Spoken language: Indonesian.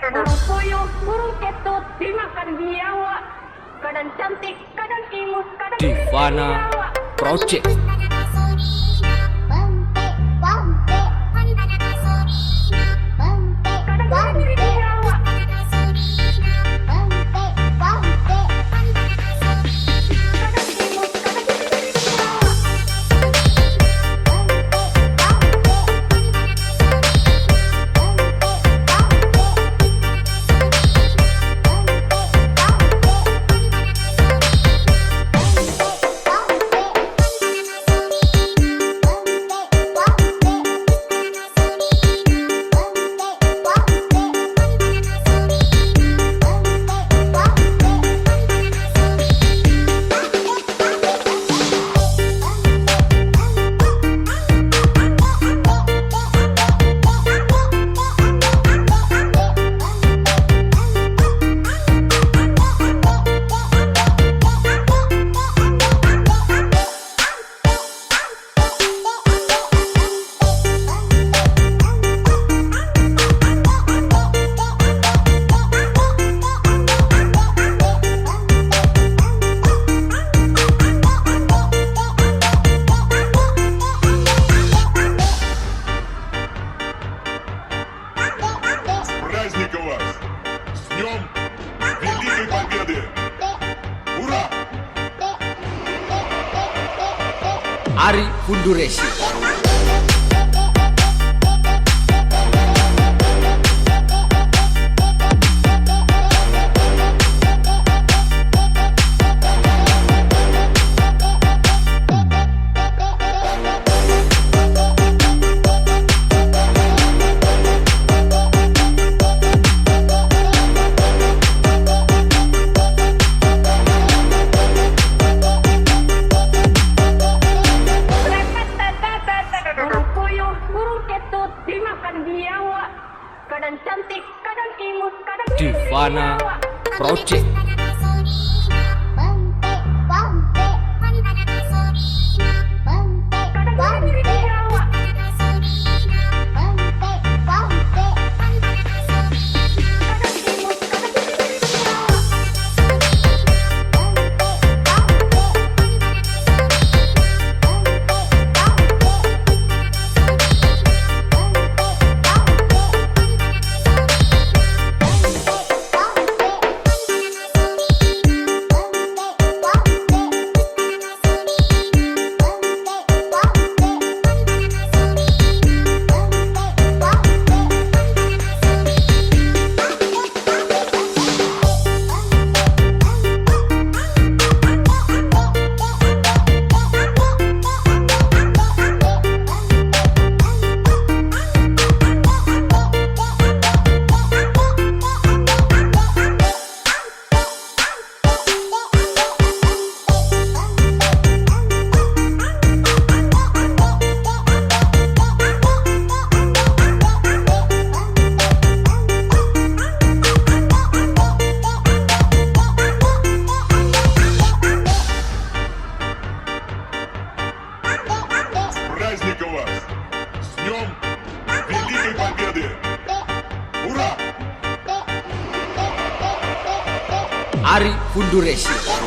Burung puyuh, burung ketut dimakan biawak. Kadang cantik, kadang imut, kadang Divana biawak. Project. Праздника вас! С Днем Великой Победы! Ура! Ari Funduresi. Burung puyuh, burung ketut dimakan biawak. Kadang cantik, kadang imut, kadang Divana biawak. Project. Праздника вас! С Днем Великой Победы! Ура! Ari Funduresi.